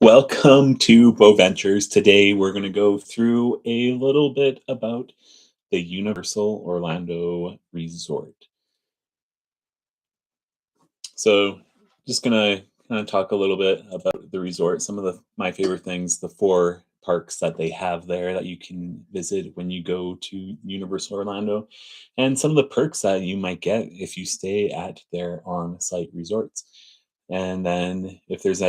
Welcome to Bow Ventures. Today we're going to go through a little bit about the Universal Orlando Resort. So, just going to kind of talk a little bit about the resort, some of my favorite things, the four parks that they have there that you can visit when you go to Universal Orlando, and some of the perks that you might get if you stay at their on-site resorts. And then if there's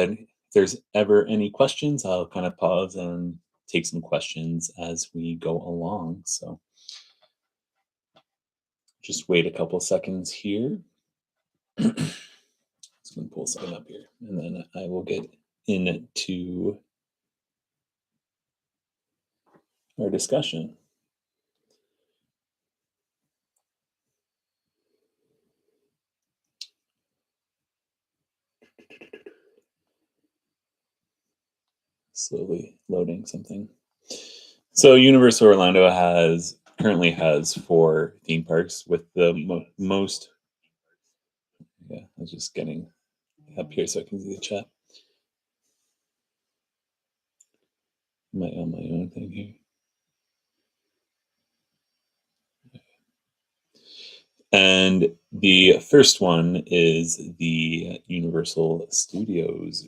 ever any questions, I'll kind of pause and take some questions as we go along. So just wait a couple seconds here. Just gonna pull something up here, and then I will get into our discussion. Slowly loading something. So Universal Orlando currently has four theme parks with the most. Yeah, I was just getting up here so I can see the chat. Am I on my own thing here? And the first one is the Universal Studios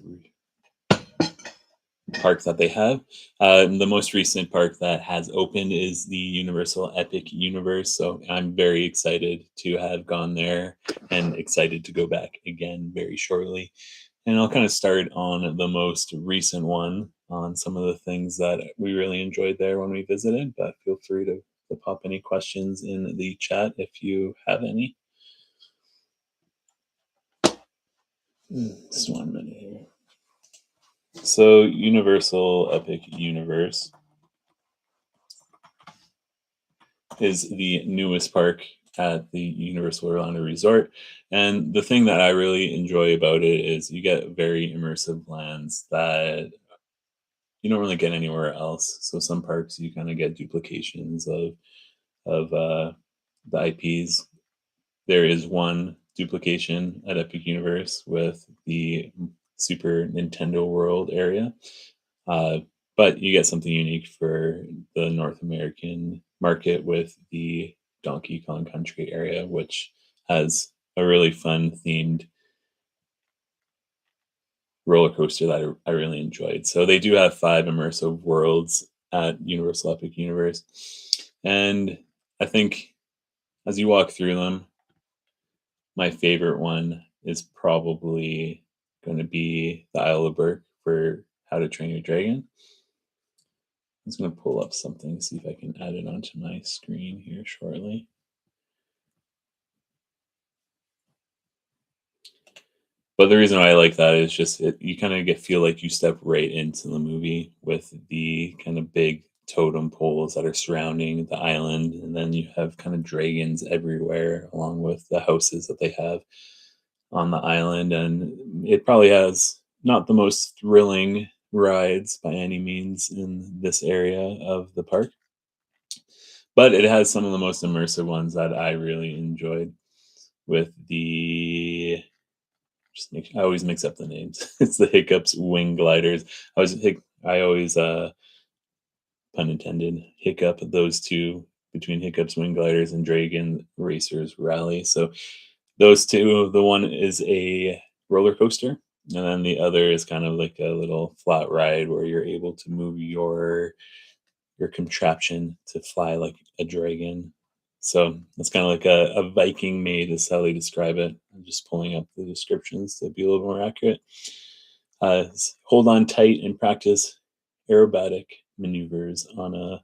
park that they have. The most recent park that has opened is the Universal Epic Universe. So I'm very excited to have gone there and excited to go back again very shortly. And I'll kind of start on the most recent one on some of the things that we really enjoyed there when we visited, but feel free to pop any questions in the chat if you have any. Just 1 minute here. So Universal Epic Universe is the newest park at the Universal Orlando Resort. And the thing that I really enjoy about it is you get very immersive lands that you don't really get anywhere else. So some parks you kind of get duplications of the IPs. There is one duplication at Epic Universe with the Super Nintendo World area. But you get something unique for the North American market with the Donkey Kong Country area, which has a really fun themed roller coaster that I really enjoyed. So they do have 5 immersive worlds at Universal Epic Universe. And I think as you walk through them, my favorite one is probably going to be the Isle of Berk for How to Train Your Dragon. I'm just going to pull up something, see if I can add it onto my screen here shortly. But the reason why I like that is just you kind of feel like you step right into the movie with the kind of big totem poles that are surrounding the island, and then you have kind of dragons everywhere, along with the houses that they have on the island. And it probably has not the most thrilling rides by any means in this area of the park, but it has some of the most immersive ones that I really enjoyed. With the I always mix up the names. It's the Hiccups Wing Gliders. I always pun intended hiccup those two between Hiccups Wing Gliders and Dragon Racers Rally. So those two, the one is a roller coaster, and then the other is kind of like a little flat ride where you're able to move your contraption to fly like a dragon. So it's kind of like a Viking maid is how they describe it. I'm just pulling up the descriptions to be a little more accurate. Hold on tight and practice aerobatic maneuvers on a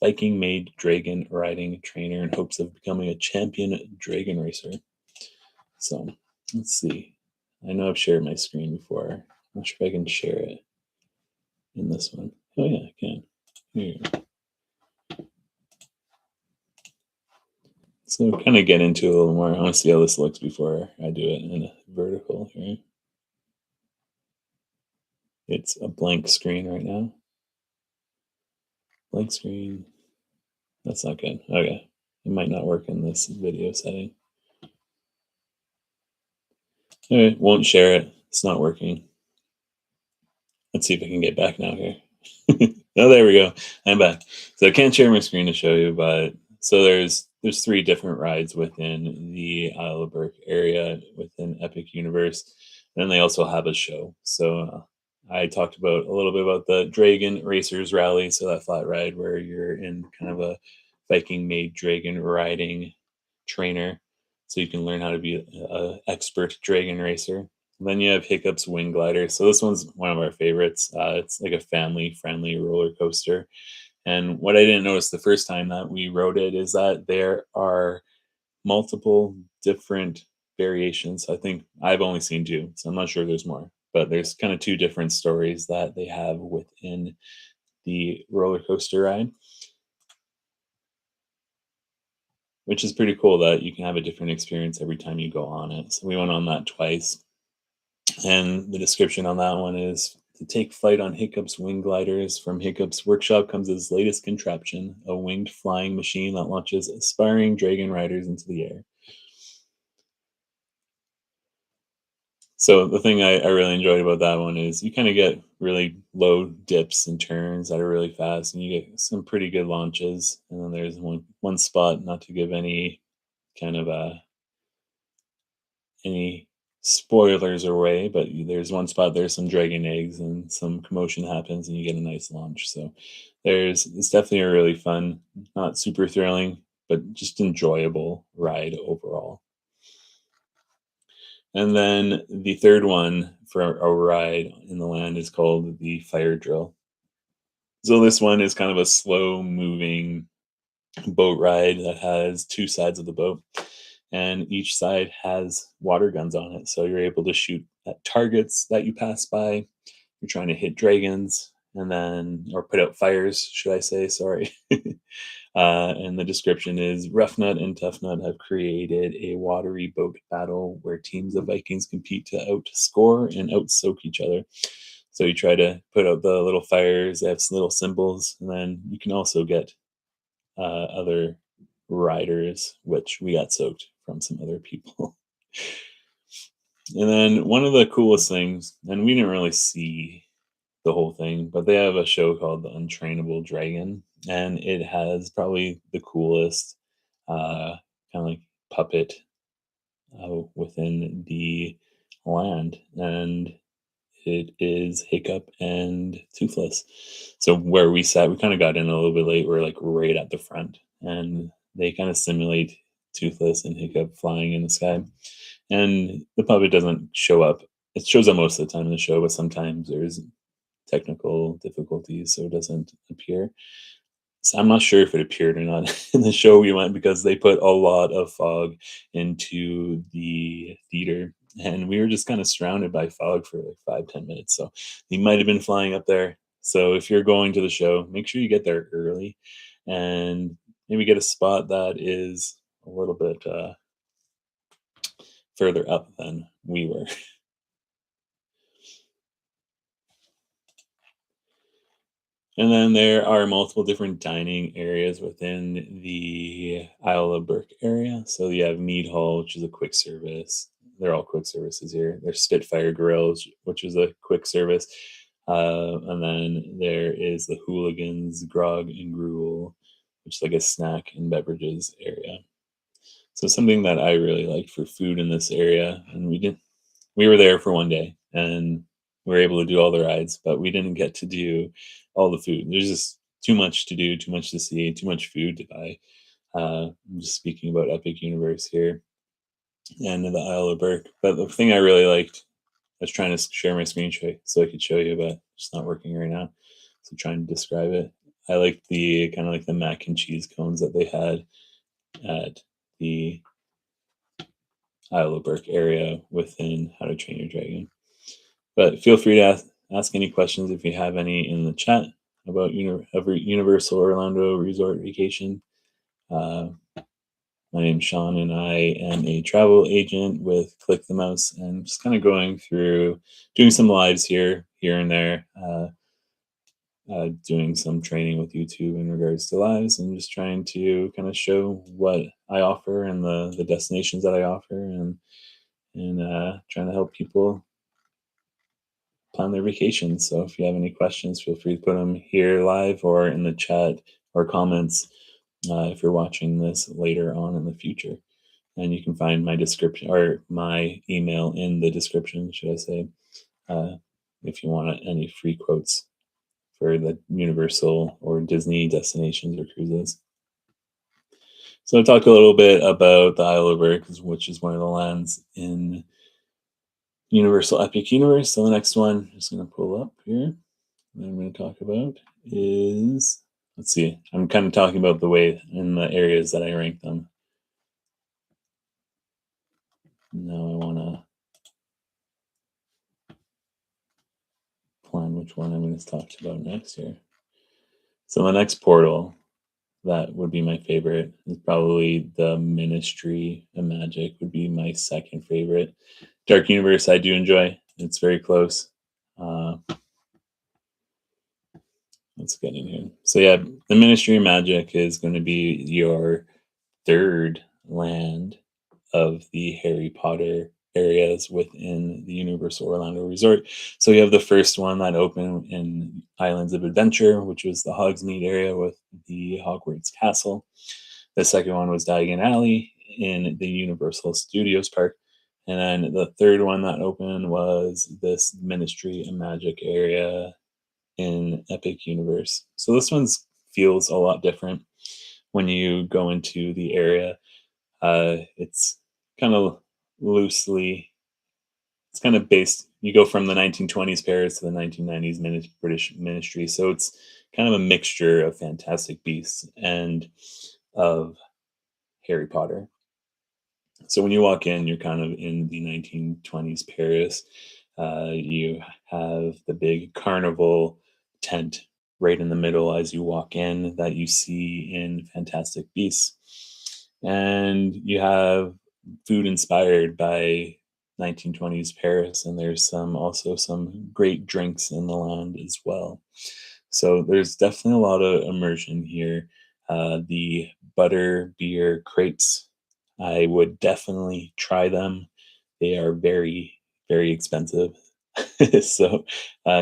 Viking made dragon riding trainer in hopes of becoming a champion dragon racer. So let's see. I know I've shared my screen before. I'm not sure if I can share it in this one. Oh yeah, I can. Here. So kind of get into it a little more. I want to see how this looks before I do it in a vertical here. It's a blank screen right now. Blank screen. That's not good. Okay. It might not work in this video setting. All right, won't share it. It's not working. Let's see if I can get back now here. Oh, there we go. I'm back. So I can't share my screen to show you, but so there's three different rides within the Isle of Burke area within Epic Universe. And then they also have a show. So I talked about a little bit about the Dragon Racers Rally, so that flat ride where you're in kind of a Viking made dragon riding trainer, so you can learn how to be a expert dragon racer. And then you have Hiccup's Wing Glider. So this one's one of our favorites. It's like a family-friendly roller coaster. And what I didn't notice the first time that we rode it is that there are multiple different variations. I think I've only seen two, so I'm not sure there's more. But there's kind of two different stories that they have within the roller coaster ride, which is pretty cool that you can have a different experience every time you go on it. So we went on that twice. And the description on that one is to take flight on Hiccup's wing gliders. From Hiccup's workshop comes his latest contraption, a winged flying machine that launches aspiring dragon riders into the air. So the thing I really enjoyed about that one is you kind of get really low dips and turns that are really fast, and you get some pretty good launches. And then there's one spot, not to give any kind of any spoilers away, but there's one spot there's some dragon eggs and some commotion happens and you get a nice launch. So it's definitely a really fun, not super thrilling, but just enjoyable ride overall. And then the third one for a ride in the land is called the Fire Drill. So this one is kind of a slow moving boat ride that has two sides of the boat, and each side has water guns on it. So you're able to shoot at targets that you pass by. You're trying to hit dragons and then, or put out fires, should I say? Sorry. And the description is Rough Nut and Tough Nut have created a watery boat battle where teams of Vikings compete to outscore and outsoak each other. So you try to put out the little fires, they have little symbols, and then you can also get other riders, which we got soaked from some other people. And then one of the coolest things, and we didn't really see the whole thing, but they have a show called The Untrainable Dragon, and it has probably the coolest kind of like puppet within the land, and it is Hiccup and Toothless. So where we sat, we kind of got in a little bit late. We're like right at the front, and they kind of simulate Toothless and Hiccup flying in the sky. And the puppet doesn't show up. It shows up most of the time in the show, but sometimes there's technical difficulties, so it doesn't appear. So I'm not sure if it appeared or not in the show we went because they put a lot of fog into the theater, and we were just kind of surrounded by fog for like 5-10 minutes. So he might have been flying up there. So if you're going to the show, make sure you get there early and maybe get a spot that is a little bit further up than we were. And then there are multiple different dining areas within the Isle of Burke area. So you have Mead Hall, which is a quick service. They're all quick services here. There's Spitfire Grills, which is a quick service. And then there is the Hooligans Grog and Gruel, which is like a snack and beverages area. So something that I really liked for food in this area, and we were there for one day and we were able to do all the rides, but we didn't get to do all the food. There's just too much to do, too much to see, too much food to buy. I'm just speaking about Epic Universe here and the Isle of Burke. But the thing I really liked, I was trying to share my screen so I could show you, but it's not working right now. So trying to describe it. I liked the kind of like the mac and cheese cones that they had at the Isle of Burke area within How to Train Your Dragon. But feel free to ask any questions if you have any in the chat about Universal Orlando Resort Vacation. Uh, my name's Sean, and I am a travel agent with Click the Mouse, and just kind of going through doing some lives here and there, doing some training with YouTube in regards to lives, and just trying to kind of show what I offer and the destinations that I offer, and trying to help people plan their vacations. So if you have any questions, feel free to put them here live or in the chat or comments if you're watching this later on in the future. And you can find my description or my email in the description, should I say, uh, if you want any free quotes for the Universal or Disney destinations or cruises. So I'll talk a little bit about the Isle of Berg, which is one of the lands in Universal Epic Universe. So the next one I'm just going to pull up here that I'm going to talk about is, let's see, I'm kind of talking about the way in the areas that I rank them. Now I want to plan which one I'm going to talk about next here. So the next portal that would be my favorite is probably the Ministry of Magic would be my second favorite. Dark Universe I do enjoy. It's very close. Let's get in here. So yeah, the Ministry of Magic is going to be your third land of the Harry Potter areas within the Universal Orlando Resort. So you have the first one that opened in Islands of Adventure, which was the Hogsmeade area with the Hogwarts Castle. The second one was Diagon Alley in the Universal Studios Park. And then the third one that opened was this Ministry of Magic area in Epic Universe. So this one feels a lot different when you go into the area. It's kind of loosely, it's kind of based, you go from the 1920s Paris to the 1990s British Ministry. So it's kind of a mixture of Fantastic Beasts and of Harry Potter. So when you walk in, you're kind of in the 1920s Paris. You have the big carnival tent right in the middle as you walk in that you see in Fantastic Beasts. And you have food inspired by 1920s Paris, and there's also some great drinks in the land as well. So there's definitely a lot of immersion here. The butter beer crepes, I would definitely try them. They are very, very expensive. So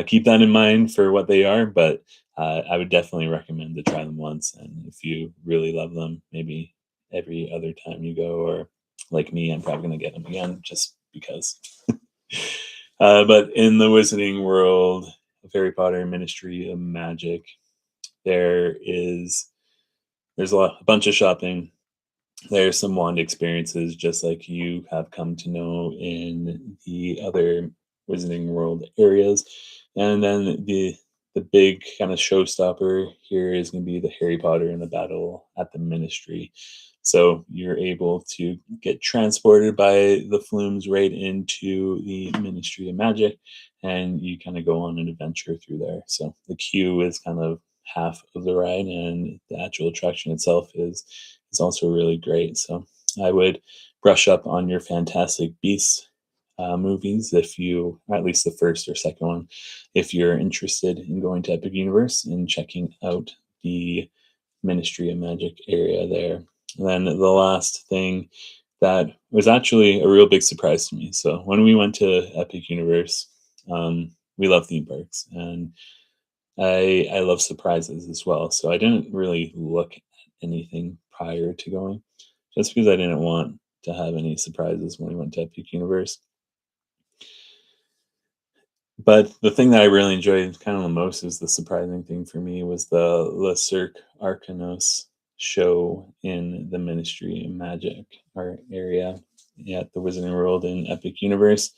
keep that in mind for what they are, but I would definitely recommend to try them once. And if you really love them, maybe every other time you go, or like me, I'm probably going to get them again just because. But in the Wizarding World of Harry Potter Ministry of Magic, there's a bunch of shopping. There's some wand experiences, just like you have come to know in the other Wizarding World areas. And then the big kind of showstopper here is going to be the Harry Potter and the Battle at the Ministry. So you're able to get transported by the flumes right into the Ministry of Magic, and you kind of go on an adventure through there. So the queue is kind of half of the ride, and the actual attraction itself is also really great. So I would brush up on your Fantastic Beasts movies, if you, or at least the first or second one, if you're interested in going to Epic Universe and checking out the Ministry of Magic area there. And then the last thing that was actually a real big surprise to me. So when we went to Epic Universe, we love theme parks, and I love surprises as well. So I didn't really look at anything prior to going, just because I didn't want to have any surprises when we went to Epic Universe. But the thing that I really enjoyed kind of the most is the surprising thing for me was the Le Cirque Arcanos show in the Ministry of Magic area at the Wizarding World in Epic Universe.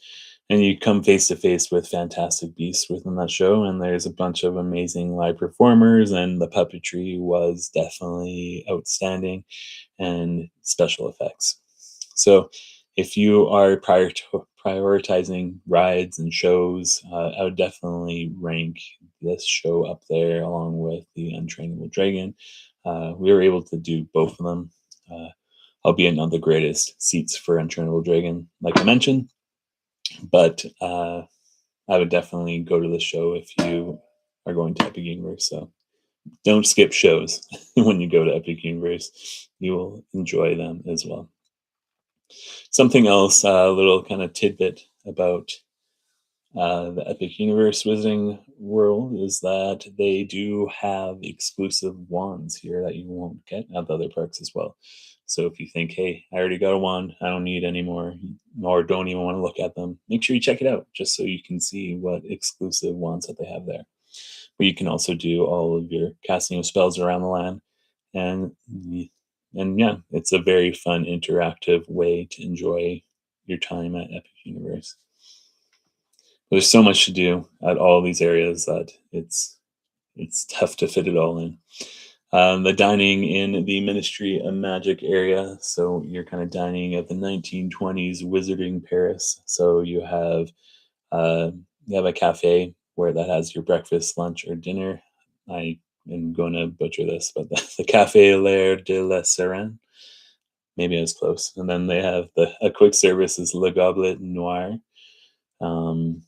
And you come face to face with Fantastic Beasts within that show, and there's a bunch of amazing live performers, and the puppetry was definitely outstanding, and special effects. So if you are prioritizing rides and shows, I would definitely rank this show up there along with the Untrainable Dragon. We were able to do both of them, albeit not the greatest seats for Untrainable Dragon, like I mentioned. But I would definitely go to the show if you are going to Epic Universe. So don't skip shows when you go to Epic Universe. You will enjoy them as well. Something else, a little kind of tidbit about The Epic Universe Wizarding World is that they do have exclusive wands here that you won't get at the other parks as well. So if you think, hey, I already got a wand, I don't need any more, or don't even want to look at them, make sure you check it out just so you can see what exclusive wands that they have there. But you can also do all of your casting of spells around the land, and and yeah, it's a very fun interactive way to enjoy your time at Epic Universe. There's so much to do at all these areas that it's tough to fit it all in. The dining in the Ministry of Magic area, so you're kind of dining at the 1920s Wizarding Paris. So uh, you have a cafe where that has your breakfast, lunch, or dinner. I am going to butcher this, but the Cafe L'air de la Sereine. Maybe I was close. And then they have a quick service is Le Goblet Noir. Um,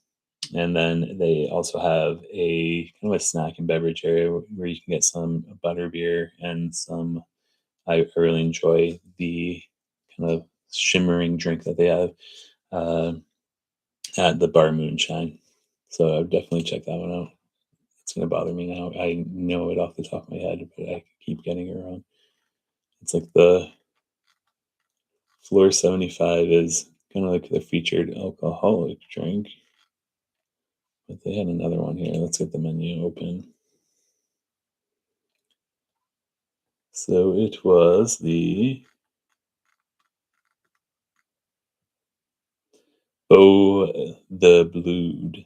and then they also have a kind of a snack and beverage area where you can get some butter beer and some. I really enjoy the kind of shimmering drink that they have uh, at the Bar Moonshine. So I would definitely check that one out. It's gonna bother me now. I know it off the top of my head, but I keep getting it wrong. It's like the Floor 75 is kind of like the featured alcoholic drink, but they had another one here. Let's get the menu open. So it was the Blued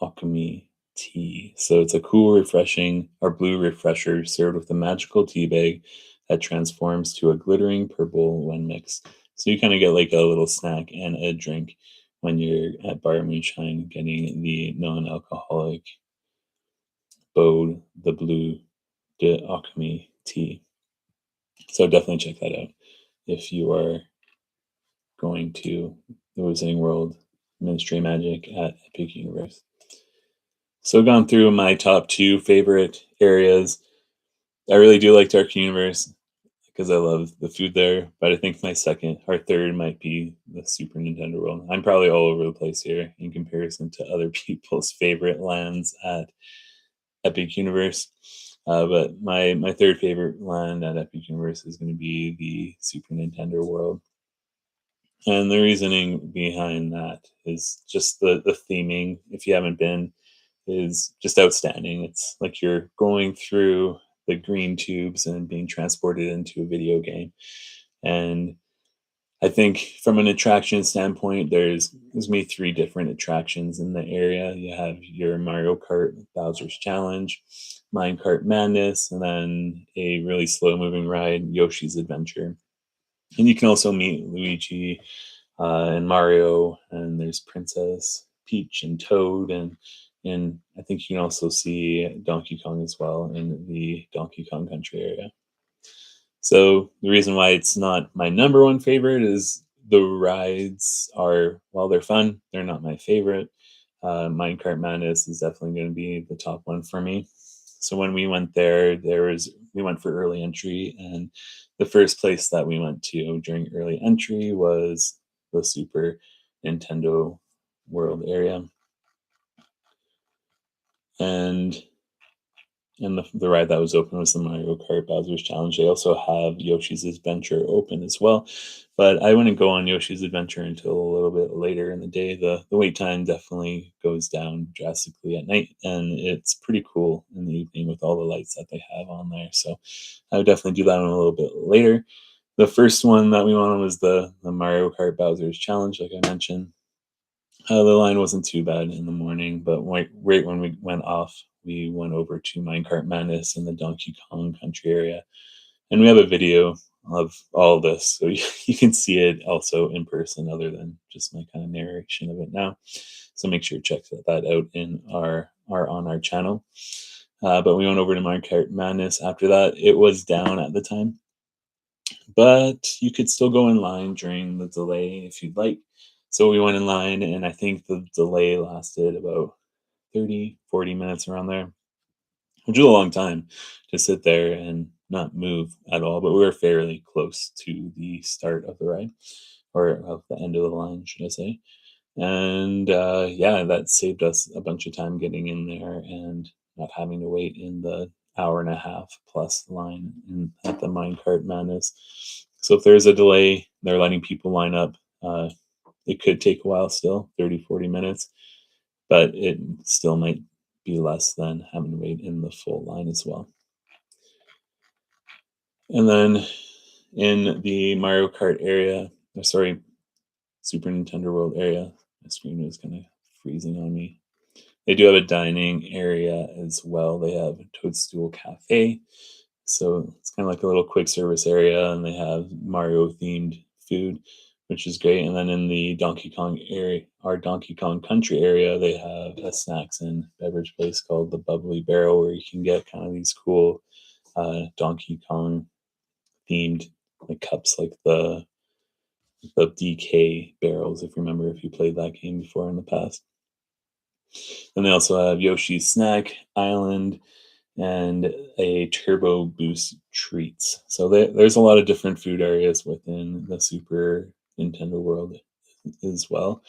Alchemy tea. So it's a cool, refreshing, or blue refresher served with a magical tea bag that transforms to a glittering purple when mixed. So you kind of get like a little snack and a drink when you're at Bar Moonshine getting the non-alcoholic Bode the Blue de Alchemy tea. So definitely check that out if you are going to the Wizarding World Ministry of Magic at Epic Universe. So I've gone through my top two favorite areas. I really do like Dark Universe because I love the food there, but I think my second or third might be the Super Nintendo World. I'm probably all over the place here in comparison to other people's favorite lands at Epic Universe. But my third favorite land at Epic Universe is going to be the Super Nintendo World. And the reasoning behind that is just the theming. If you haven't been, is just outstanding. It's like you're going through the green tubes and being transported into a video game. And I think from an attraction standpoint, there's me three different attractions in the area. You have your Mario Kart Bowser's Challenge, Minecart Madness, and then a really slow moving ride, Yoshi's Adventure. And you can also meet Luigi and Mario, and there's Princess Peach and Toad, and I think you can also see Donkey Kong as well in the Donkey Kong Country area. So the reason why it's not my number one favorite is the rides are, while they're fun, they're not my favorite. Minecart Madness is definitely going to be the top one for me. So when we went there, we went for early entry, and the first place that we went to during early entry was the Super Nintendo World area, and the ride that was open was the Mario Kart Bowser's Challenge. They also have Yoshi's Adventure open as well, but I wouldn't go on Yoshi's Adventure until a little bit later in the day. The wait time definitely goes down drastically at night, and it's pretty cool in the evening with all the lights that they have on there. So I would definitely do that one a little bit later. The first one that we went on was the Mario Kart Bowser's Challenge, like I mentioned. The line wasn't too bad in the morning, but right when we went off, we went over to Minecart Madness in the Donkey Kong Country area, and we have a video of all of this, so you can see it also in person, other than just my kind of narration of it now. So make sure to check that out in our on our channel. But we went over to Minecart Madness after that. It was down at the time, but you could still go in line during the delay if you'd like. So we went in line, and I think the delay lasted about 30, 40 minutes around there, which is a long time to sit there and not move at all. But we were fairly close to the start of the ride, or of the end of the line, should I say. And yeah, that saved us a bunch of time getting in there and not having to wait in the hour and a half plus line at the Minecart Madness. So if there's a delay, they're letting people line up. It could take a while still, 30-40 minutes, but it still might be less than having to wait in the full line as well. And then in the Mario Kart area, sorry, Super Nintendo World area, my screen was kind of freezing on me. They do have a dining area as well. They have a Toadstool Cafe. So it's kind of like a little quick service area, and they have Mario themed food, which is great. And then in the Donkey Kong area, our Donkey Kong Country area, they have a snacks and beverage place called the Bubbly Barrel, where you can get kind of these cool Donkey Kong themed like cups, like the DK barrels, if you remember if you played that game before in the past. And they also have Yoshi's Snack Island and a Turbo Boost Treats. So there's a lot of different food areas within the Super Nintendo world as well.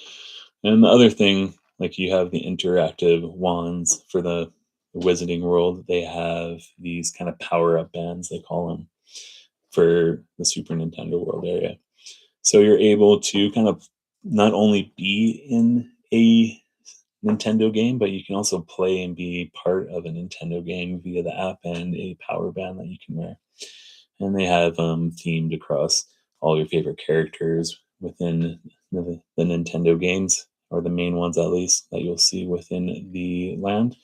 And the other thing, like you have the interactive wands for the Wizarding World, they have these kind of power up bands, they call them, for the Super Nintendo World area. So you're able to kind of not only be in a Nintendo game, but you can also play and be part of a Nintendo game via the app and a power band that you can wear. And they have themed across all your favorite characters within the Nintendo games, or the main ones at least, that you'll see within the land.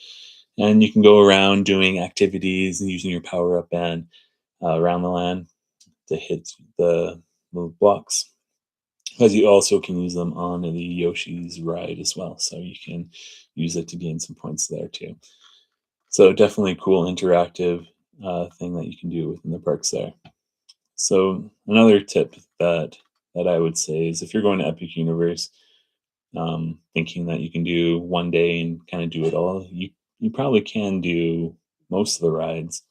And you can go around doing activities and using your power up band around the land to hit the little blocks, because you also can use them on the Yoshi's ride as well. So you can use it to gain some points there too. So definitely a cool interactive thing that you can do within the parks there. So another tip that I would say is, if you're going to Epic Universe, thinking that you can do one day and kind of do it all, you probably can do most of the rides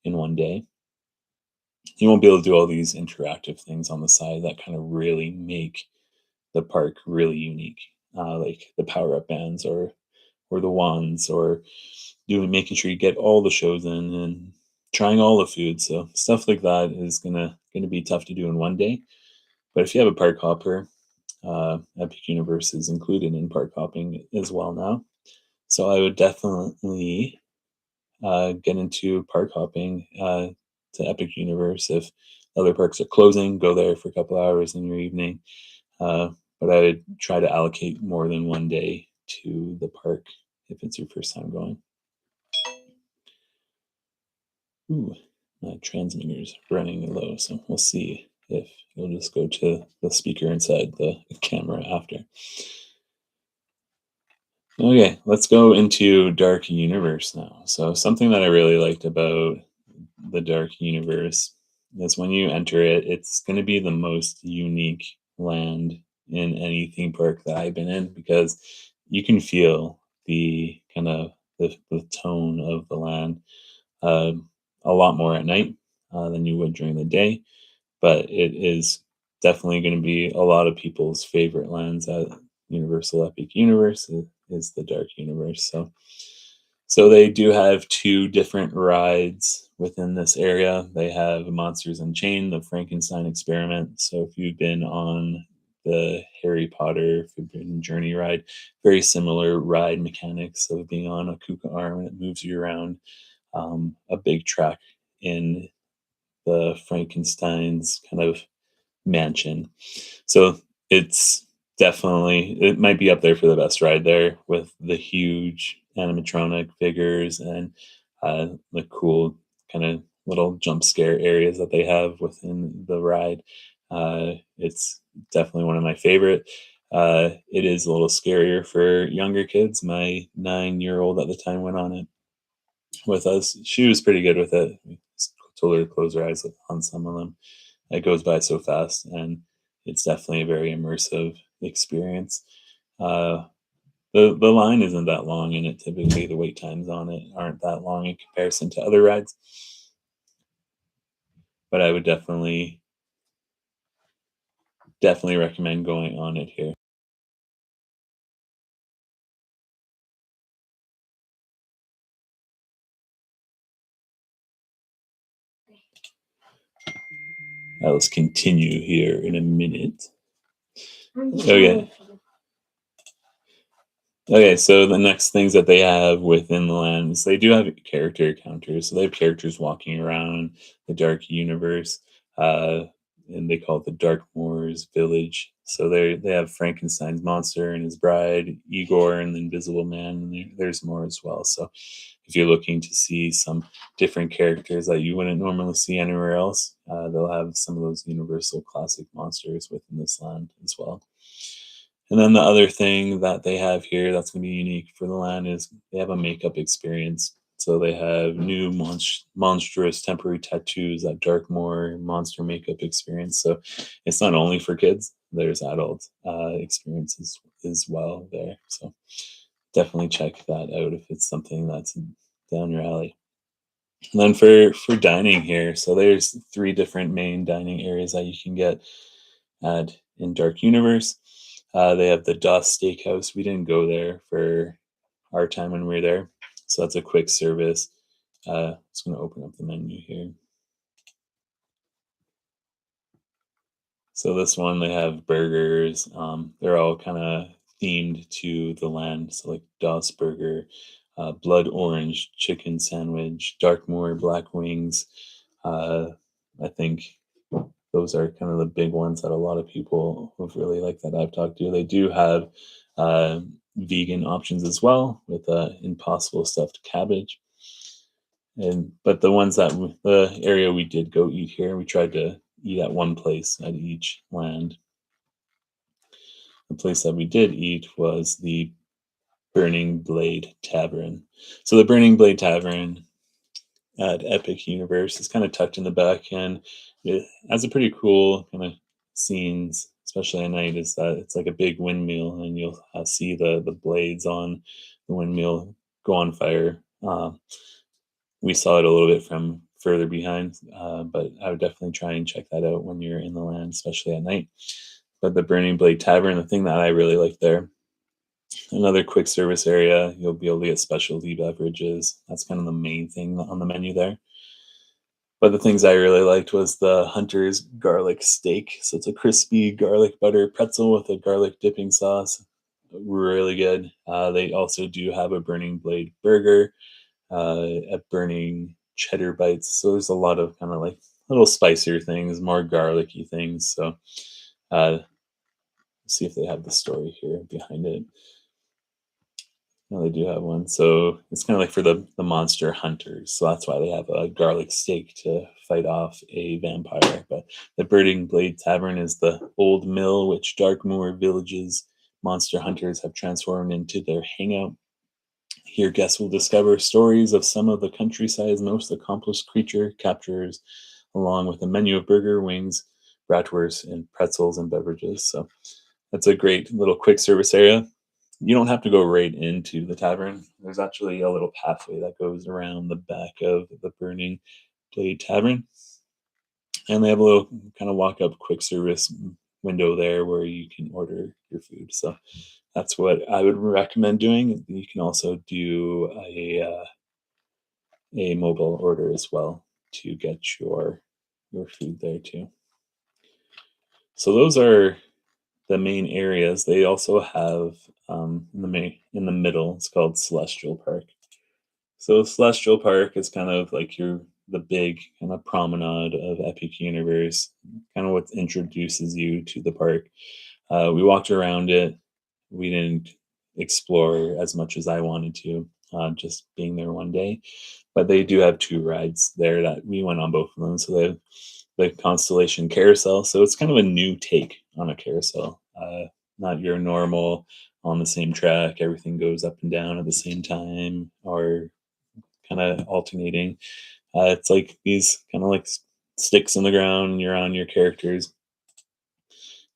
in one day. You won't be able to do all these interactive things on the side that kind of really make the park really unique, like the power up bands or the wands, or doing making sure you get all the shows in and trying all the food. So stuff like that is gonna be tough to do in one day. But if you have a park hopper, Epic Universe is included in park hopping as well now. So I would definitely get into park hopping to Epic Universe. If other parks are closing, go there for a couple hours in your evening. Uh, but I would try to allocate more than one day to the park if it's your first time going. Ooh, my transmitter's running low, so we'll see if you'll just go to the speaker inside the camera after. Okay, let's go into Dark Universe now. So something that I really liked about the Dark Universe is, when you enter it, it's going to be the most unique land in any theme park that I've been in, because you can feel the kind of the tone of the land uh, a lot more at night than you would during the day. But it is definitely going to be a lot of people's favorite lands at Universal Epic Universe is the Dark Universe. So they do have two different rides within this area. They have Monsters Unchained, the Frankenstein Experiment. So if you've been on the Harry Potter Forbidden Journey ride, very similar ride mechanics of being on a Kuka arm, and it moves you around a big track in the Frankenstein's kind of mansion. So it's definitely, it might be up there for the best ride there, with the huge animatronic figures and the cool kind of little jump scare areas that they have within the ride. It's definitely one of my favorite. It is a little scarier for younger kids. My 9-year-old at the time went on it with us. She was pretty good with it. We told her to close her eyes on some of them. It goes by so fast, and it's definitely a very immersive experience. Uh, the line isn't that long in it. Typically, the wait times on it aren't that long in comparison to other rides. But I would definitely recommend going on it here. Let's continue here in a minute. Okay. Okay, so the next things that they have within the land is they do have character encounters. So they have characters walking around the dark universe, uh, and they call it the Dark Moors Village. So they have Frankenstein's monster and his bride, Igor, and the Invisible Man. And there's more as well. So if you're looking to see some different characters that you wouldn't normally see anywhere else, they'll have some of those universal classic monsters within this land as well. And then the other thing that they have here that's going to be unique for the land is they have a makeup experience. So they have new monstrous temporary tattoos, that Darkmoor monster makeup experience. So it's not only for kids, there's adult experiences as well there. So definitely check that out if it's something that's down your alley. And then for dining here, so there's three different main dining areas that you can get at in Dark Universe. They have the Doss Steakhouse. We didn't go there for our time when we were there, so that's a quick service. Just going to open up the menu here. So this one, they have burgers. They're all kind of themed to the land. So like Doss Burger, Blood Orange Chicken Sandwich, Darkmoor Black Wings. Uh, I think those are kind of the big ones that a lot of people have really liked that I've talked to. They do have uh, vegan options as well with Impossible Stuffed Cabbage. And but the ones that the area we did go eat here, we tried to eat at one place at each land. The place that we did eat was the Burning Blade Tavern. So the Burning Blade Tavern at Epic Universe is kind of tucked in the back, and it has a pretty cool kind of scenes, especially at night. Is that it's like a big windmill, and you'll see the blades on the windmill go on fire. We saw it a little bit from further behind, but I would definitely try and check that out when you're in the land, especially at night. But the Burning Blade Tavern, the thing that I really like there, another quick service area, you'll be able to get specialty beverages. That's kind of the main thing on the menu there. But the things I really liked was the Hunter's garlic steak. So it's a crispy garlic butter pretzel with a garlic dipping sauce. Really good. They also do have a Burning Blade burger, a Burning Cheddar bites. So there's a lot of kind of like little spicier things, more garlicky things. So see if they have the story here behind it. No, they do have one. So it's kind of like for the monster hunters. So that's why they have a garlic steak to fight off a vampire. But the Burning Blade Tavern is the old mill which Darkmoor Village's monster hunters have transformed into their hangout. Here, guests will discover stories of some of the countryside's most accomplished creature capturers, along with a menu of burger, wings, bratwurst, and pretzels and beverages. So that's a great little quick service area. You don't have to go right into the tavern. There's actually a little pathway that goes around the back of the Burning Blade Tavern. And they have a little kind of walk up quick service window there where you can order your food. So that's what I would recommend doing. You can also do a mobile order as well to get your food there too. So those are the main areas. They also have in the middle. It's called Celestial Park. So Celestial Park is kind of like the big kind of promenade of Epic Universe, kind of what introduces you to the park. We walked around it. We didn't explore as much as I wanted to, just being there one day. But they do have two rides there that we went on both of them. So they have the Constellation Carousel. So it's kind of a new take on a carousel, not your normal on the same track. Everything goes up and down at the same time, or kind of alternating. It's like these kind of like sticks in the ground, and you're on your characters,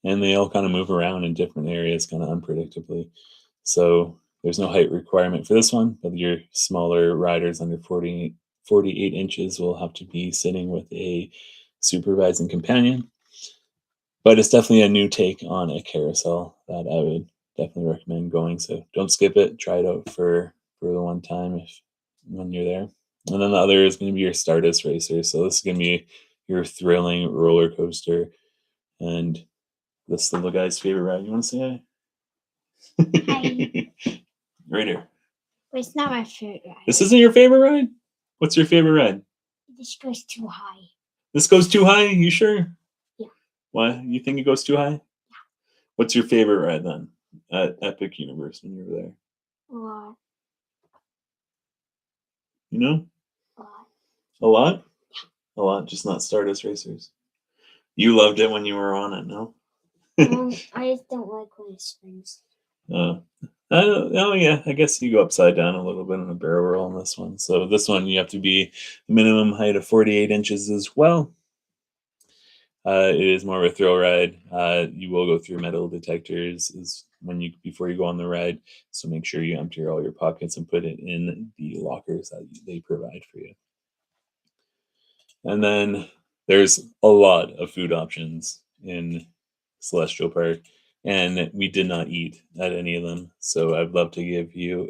and they all kind of move around in different areas, kind of unpredictably. So there's no height requirement for this one, but your smaller riders under 48 inches will have to be sitting with a supervising companion. But it's definitely a new take on a carousel that I would definitely recommend going. So don't skip it. Try it out for the one time if when you're there. And then the other is going to be your Stardust Racer. So this is going to be your thrilling roller coaster, and this little guy's favorite ride. You want to say hi? Hi. Right here. But it's not my favorite ride. This isn't your favorite ride? What's your favorite ride? This goes too high. This goes too high? You sure? Yeah. Why? You think it goes too high? Yeah. What's your favorite ride then at Epic Universe when you were there? A lot. You know? A lot. A lot? Yeah. A lot, just not Stardust Racers. You loved it when you were on it, no? I just don't like when it springs. Oh yeah, I guess you go upside down a little bit in a barrel roll on this one. So this one you have to be minimum height of 48 inches as well. It is more of a thrill ride. You will go through metal detectors before you go on the ride. So make sure you empty all your pockets and put it in the lockers that they provide for you. And then there's a lot of food options in Celestial Park, and we did not eat at any of them. So I'd love to give you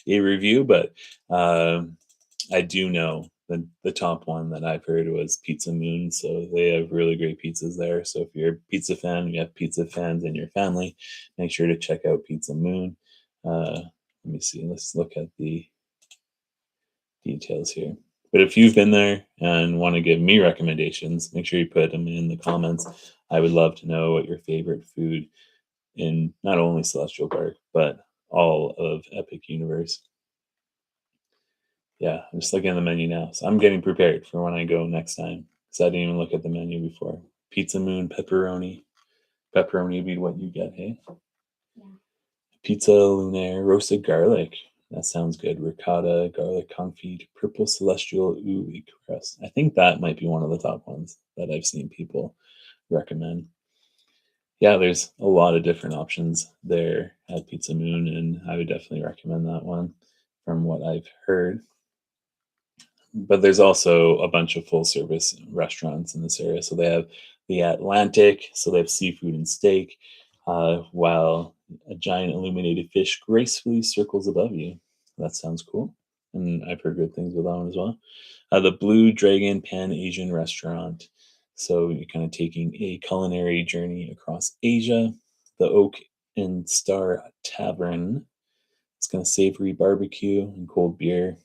a review, but I do know the top one that I've heard was Pizza Moon. So they have really great pizzas there. So if you're a pizza fan, you have pizza fans in your family, make sure to check out Pizza Moon. Let me see. Let's look at the details here. But if you've been there and want to give me recommendations, make sure you put them in the comments. I would love to know what your favorite food in not only Celestial Park, but all of Epic Universe. Yeah, I'm just looking at the menu now. So I'm getting prepared for when I go next time. Because I didn't even look at the menu before. Pizza Moon, pepperoni. Pepperoni would be what you get, hey? Yeah. Pizza Lunaire, roasted garlic. That sounds good. Ricotta, garlic confit, purple celestial ooey crust. I think that might be one of the top ones that I've seen people recommend. Yeah, there's a lot of different options there at Pizza Moon, and I would definitely recommend that one from what I've heard. But there's also a bunch of full service restaurants in this area. So they have the Atlantic, so they have seafood and steak, while a giant illuminated fish gracefully circles above you. That sounds cool. And I've heard good things about that one as well. The Blue Dragon Pan Asian Restaurant. So you're kind of taking a culinary journey across Asia. The Oak and Star Tavern. It's kind of savory barbecue and cold beer.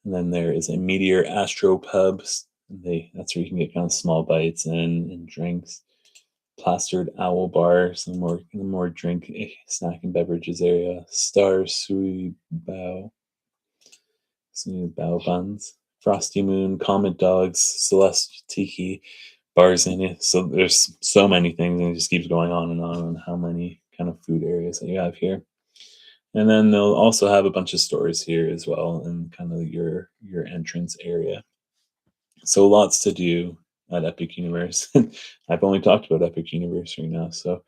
And then there is a Meteor Astro Pub. That's where you can get kind of small bites and drinks. Plastered Owl Bar, some more drink, snack and beverages area. Star Sui Bao, bao buns. Frosty Moon, Comet Dogs, Celeste Tiki bars in it. So there's so many things, and it just keeps going on how many kind of food areas that you have here. And then they'll also have a bunch of stores here as well in kind of your entrance area. So lots to do at Epic Universe. I've only talked about Epic Universe right now, so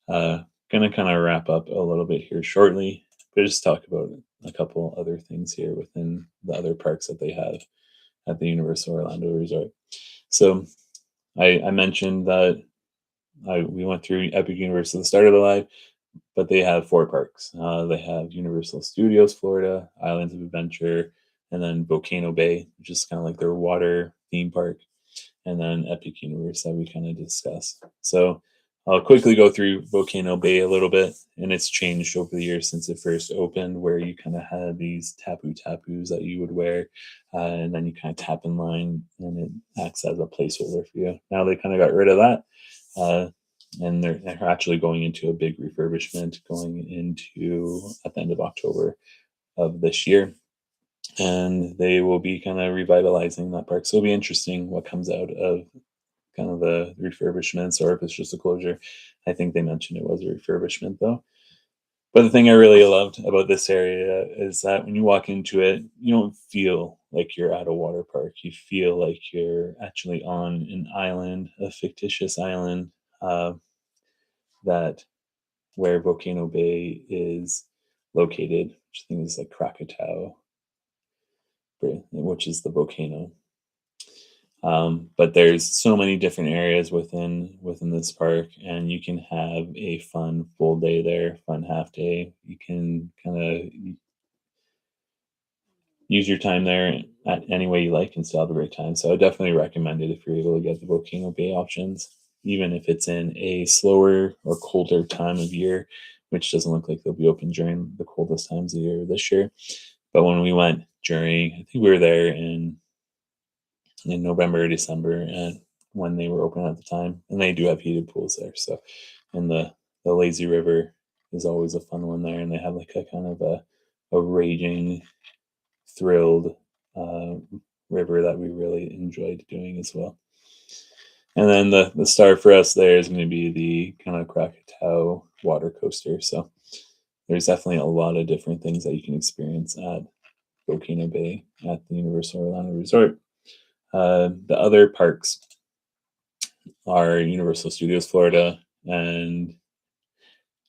gonna kind of wrap up a little bit here shortly, but just talk about a couple other things here within the other parks that they have at the Universal Orlando Resort. So I mentioned that we went through Epic Universe at the start of the live, but they have 4 parks. They have Universal Studios Florida, Islands of Adventure, and then Volcano Bay, which is kind of like their water theme park, and then Epic Universe that we kind of discussed. So I'll quickly go through Volcano Bay a little bit, and it's changed over the years since it first opened, where you kind of had these tapoos that you would wear, and then you kind of tap in line, and it acts as a placeholder for you. Now they kind of got rid of that. And they're actually going into a big refurbishment going into at the end of October of this year, and they will be kind of revitalizing that park. So it'll be interesting what comes out of kind of the refurbishments, or if it's just a closure. I think they mentioned it was a refurbishment though. But the thing I really loved about this area is that when you walk into it, you don't feel like you're at a water park. You feel like you're actually on an island, a fictitious island, that where Volcano Bay is located, which I think is like Krakatoa, which is the volcano. But there's so many different areas within this park, and you can have a fun full day there, fun half day. You use your time there at any way you like and still have a great time. So I definitely recommend it if you're able to get the Volcano Bay options, even if it's in a slower or colder time of year, which doesn't look like they'll be open during the coldest times of the year this year. But when we went during, I think we were there in November or December, and when they were open at the time, and they do have heated pools there. So, and the lazy river is always a fun one there, and they have like a kind of a raging, thrilled uh, river that we really enjoyed doing as well. And then the star for us there is going to be the kind of Krakatoa water coaster. So there's definitely a lot of different things that you can experience at Volcano Bay at the Universal Orlando Resort. The other parks are Universal Studios Florida and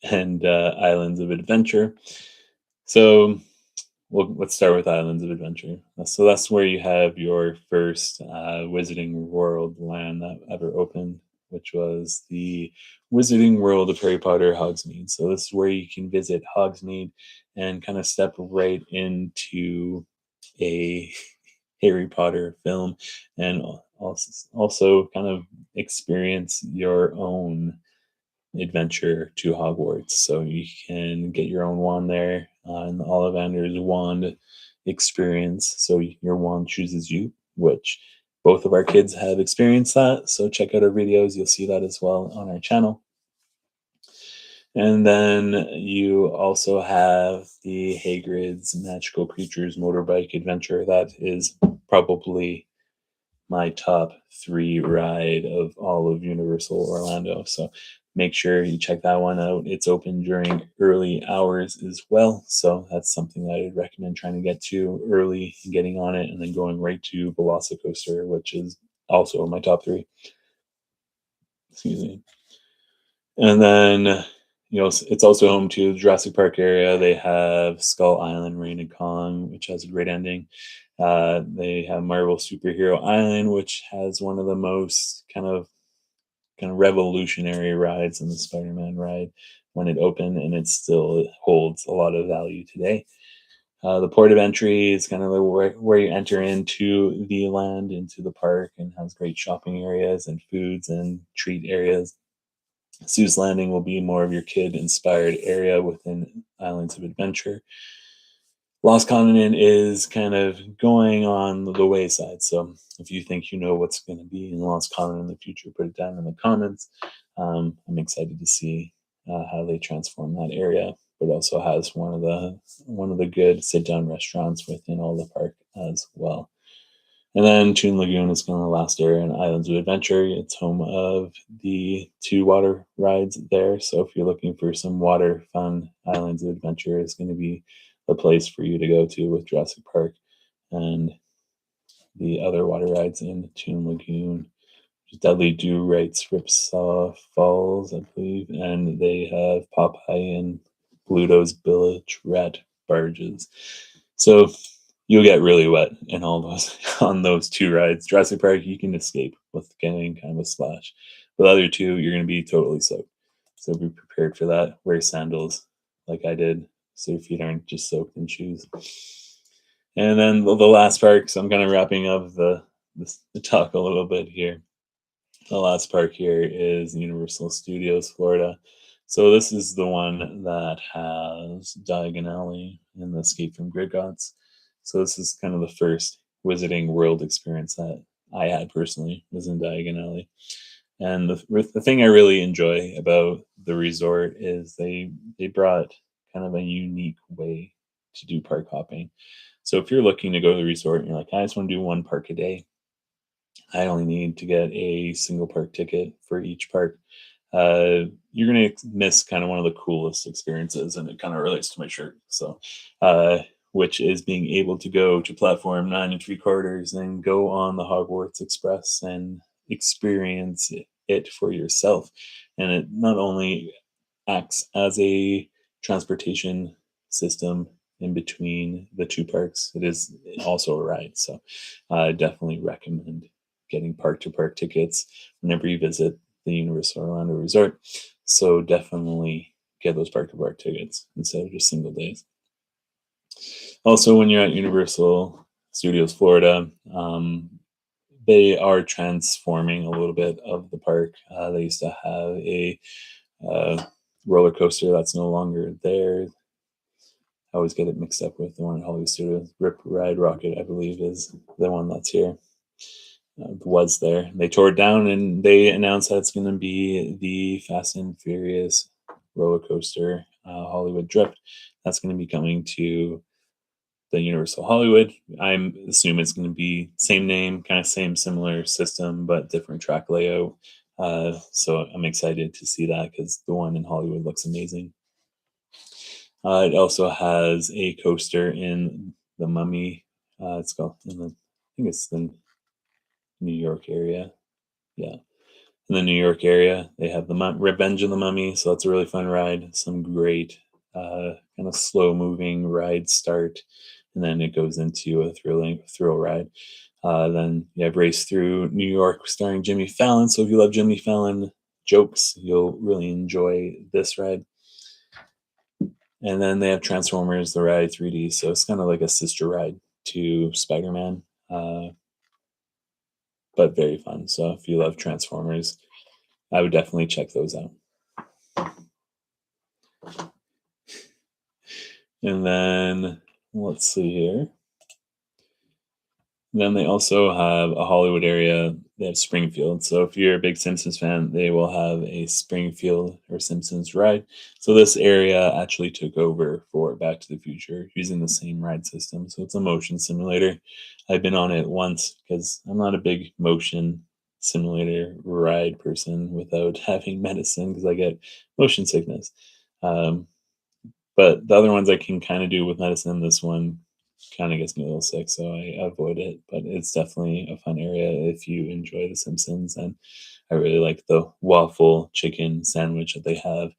Islands of Adventure. So let's start with Islands of Adventure. So that's where you have your first Wizarding World land that ever opened, which was the Wizarding World of Harry Potter Hogsmeade. So this is where you can visit Hogsmeade and kind of step right into a Harry Potter film, and also kind of experience your own adventure to Hogwarts. So you can get your own wand there in the Ollivander's wand experience. So your wand chooses you, which both of our kids have experienced that. So check out our videos. You'll see that as well on our channel. And then you also have the Hagrid's Magical Creatures Motorbike Adventure. That is probably my top 3 ride of all of Universal Orlando. So make sure you check that one out. It's open during early hours as well. So that's something that I'd recommend trying to get to early and getting on it, and then going right to Velocicoaster, which is also my top 3. Excuse me. And then, it's also home to the Jurassic Park area. They have Skull Island, Reign of Kong, which has a great ending. They have Marvel Superhero Island, which has one of the most kind of revolutionary rides in the Spider-Man ride when it opened, and it still holds a lot of value today. The port of entry is kind of where you enter into the land, into the park, and has great shopping areas and foods and treat areas. Sue's Landing will be more of your kid-inspired area within Islands of Adventure. Lost Continent is kind of going on the wayside. So if you think you know what's going to be in Lost Continent in the future, put it down in the comments. I'm excited to see how they transform that area. But also has one of the good sit-down restaurants within all the park as well. And then Toon Lagoon is kind of the last area in Islands of Adventure. It's home of the 2 water rides there. So if you're looking for some water fun, Islands of Adventure is going to be the place for you to go to with Jurassic Park and the other water rides in Toon Lagoon. Dudley Do Right's Ripsaw Falls, I believe, and they have Popeye and Bluto's Bilge Rat barges. So you'll get really wet in all those on those 2 rides. Jurassic Park, you can escape with getting kind of a splash. But the other 2, you're going to be totally soaked. So be prepared for that. Wear sandals like I did, so your feet aren't just soaked in shoes. And then the last park, so I'm kind of wrapping up the talk a little bit here. The last park here is Universal Studios Florida. So this is the one that has Diagon Alley and the Escape from Gringotts. So this is kind of the first Wizarding World experience that I had personally, was in Diagon Alley. And the thing I really enjoy about the resort is they brought kind of a unique way to do park hopping. So if you're looking to go to the resort and you're like, I just want to do 1 park a day, I only need to get a single park ticket for each park. You're going to miss kind of one of the coolest experiences, and it kind of relates to my shirt. So, which is being able to go to platform 9 3/4 and go on the Hogwarts Express and experience it for yourself. And it not only acts as a transportation system in between the 2 parks, it is also a ride. So I definitely recommend getting park to park tickets whenever you visit the Universal Orlando Resort. So definitely get those park to park tickets instead of just single days. Also, when you're at Universal Studios Florida, they are transforming a little bit of the park. They used to have a uh, roller coaster that's no longer there. I always get it mixed up with the one at Hollywood Studios. Rip Ride Rocket, I believe, is the one that's here. Was there. They tore it down and they announced that it's going to be the Fast and Furious roller coaster, Hollywood Drift. That's going to be coming to the Universal Hollywood. I'm assuming it's going to be same name, kind of same similar system, but different track layout. So I'm excited to see that because the one in Hollywood looks amazing. It also has a coaster in the Mummy. It's called I think it's the New York area. Yeah, in the New York area, they have the Revenge of the Mummy. So that's a really fun ride. Some great kind of slow moving ride start, and then it goes into a thrill ride. Then you have Race Through New York starring Jimmy Fallon. So if you love Jimmy Fallon jokes, you'll really enjoy this ride. And then they have Transformers, the ride 3D. So it's kind of like a sister ride to Spider Man, but very fun. So if you love Transformers, I would definitely check those out. And then let's see here. Then they also have a Hollywood area. They have Springfield. So if you're a big Simpsons fan, they will have a Springfield or Simpsons ride. So this area actually took over for Back to the Future using the same ride system. So it's a motion simulator. I've been on it once because I'm not a big motion simulator ride person without having medicine because I get motion sickness. Um, but the other ones I can kind of do with medicine. This one kind of gets me a little sick, so I avoid it. But it's definitely a fun area if you enjoy The Simpsons. And I really like the waffle chicken sandwich that they have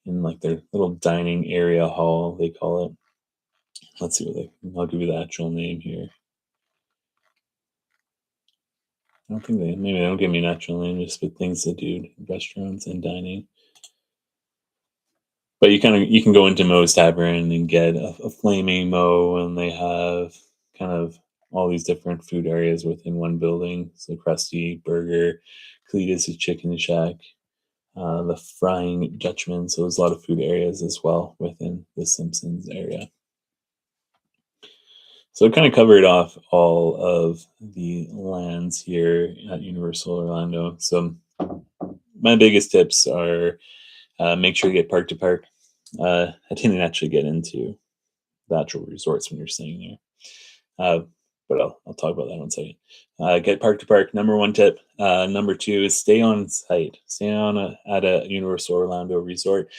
in like their little dining area hall, they call it. Let's see what I'll give you the actual name here. I don't think maybe they don't give me an actual name, just put things to do, restaurants and dining. But you can go into Moe's Tavern and get a flaming Moe, and they have kind of all these different food areas within one building. So Krusty Burger, Cletus' Chicken Shack, the Frying Dutchman. So there's a lot of food areas as well within the Simpsons area. So I kind of covered off all of the lands here at Universal Orlando. So my biggest tips are make sure you get park to park. I didn't actually get into the actual resorts when you're staying there. But I'll talk about that in a second. Get park to park. Number one tip. Number two is stay on site. Stay at a Universal Orlando resort.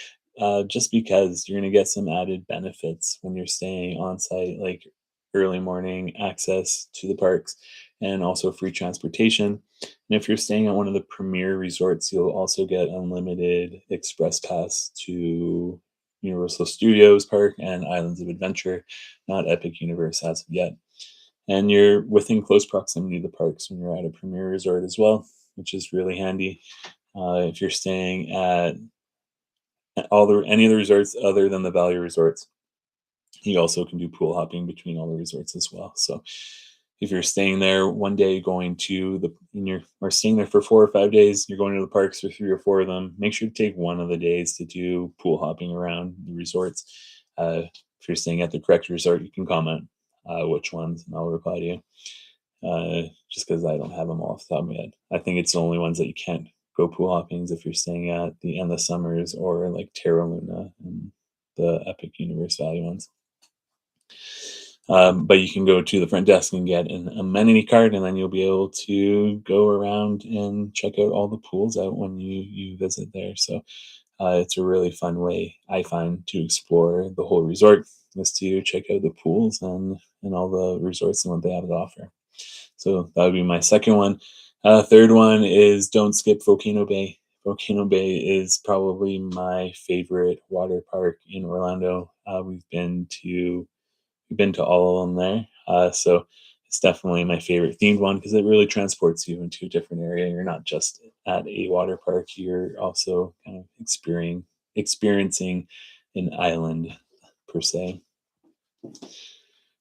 Just because you're going to get some added benefits when you're staying on site, like early morning access to the parks and also free transportation. And if you're staying at one of the premier resorts, you'll also get unlimited express pass to Universal Studios Park and Islands of Adventure, not Epic Universe as of yet. And you're within close proximity to the parks when you're at a premier resort as well, which is really handy. If you're staying at any of the resorts other than the value resorts, you also can do pool hopping between all the resorts as well. So if you're staying there one day, going to or staying there for 4 or 5 days, you're going to the parks for 3 or 4 of them. Make sure to take one of the days to do pool hopping around the resorts. If you're staying at the correct resort, you can comment which ones, and I'll reply to you. Just because I don't have them off the top of my head. I think it's the only ones that you can't go pool hoppings if you're staying at the Endless Summers or like Terra Luna and the Epic Universe Value ones. But you can go to the front desk and get an amenity card, and then you'll be able to go around and check out all the pools out when you visit there. So it's a really fun way, I find, to explore the whole resort, is to check out the pools and all the resorts and what they have to offer. So that would be my second one. Third one is don't skip Volcano Bay. Volcano Bay is probably my favorite water park in Orlando. We've been to all of them there. So it's definitely my favorite themed one because it really transports you into a different area. You're not just at a water park, you're also kind of experiencing an island per se.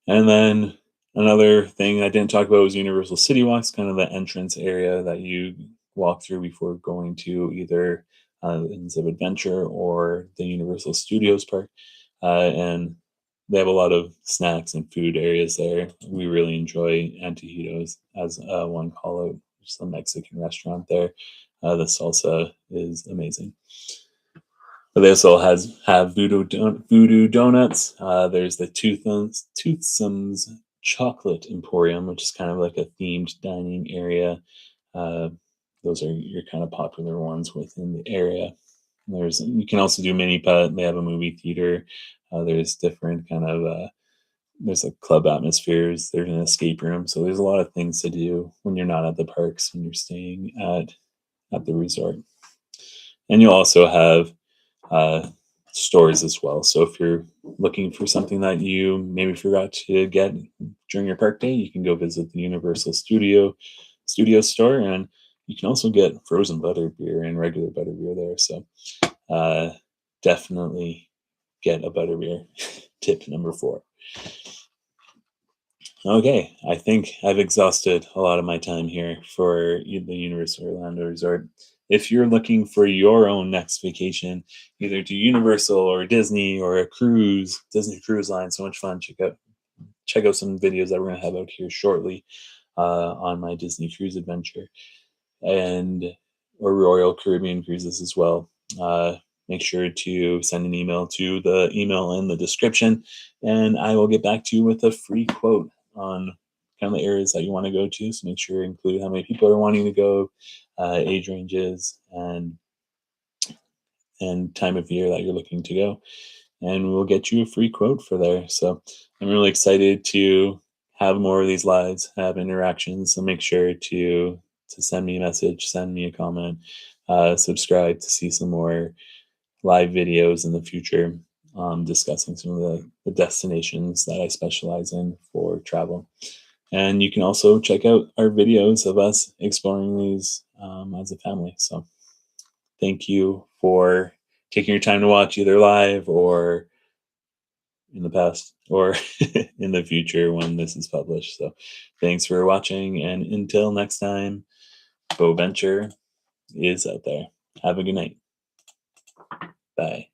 And then another thing I didn't talk about was Universal City Walks, kind of the entrance area that you walk through before going to either Islands of Adventure or the Universal Studios Park. And they have a lot of snacks and food areas there. We really enjoy Antojitos as one call out, which is a Mexican restaurant there. The salsa is amazing. But they also have Voodoo Donuts. There's the Toothsome's Chocolate Emporium, which is kind of like a themed dining area. Uh, those are your kind of popular ones within the area. You can also do mini putt. They have a movie theater. There's different kind of there's like club atmospheres. There's an escape room. So there's a lot of things to do when you're not at the parks, when you're staying at the resort. And you'll also have stores as well. So if you're looking for something that you maybe forgot to get during your park day, you can go visit the Universal Studio store, and you can also get frozen butterbeer and regular butterbeer there. So definitely get a butterbeer. Tip number 4. Okay, I think I've exhausted a lot of my time here for the Universal Orlando Resort. If you're looking for your own next vacation, either to Universal or Disney or a cruise, Disney Cruise Line, so much fun. Check out some videos that we're gonna have out here shortly on my Disney cruise adventure, and or Royal Caribbean cruises as well. Make sure to send an email to the email in the description, and I will get back to you with a free quote on kind of the areas that you want to go to. So make sure you include how many people are wanting to go, age ranges, and time of year that you're looking to go, and we'll get you a free quote for there. So I'm really excited to have more of these lives, have interactions. So make sure to send me a message, send me a comment, subscribe to see some more live videos in the future, discussing some of the destinations that I specialize in for travel. And you can also check out our videos of us exploring these as a family. So thank you for taking your time to watch either live or in the past or in the future when this is published. So thanks for watching. And until next time, Boventure is out there. Have a good night. Bye.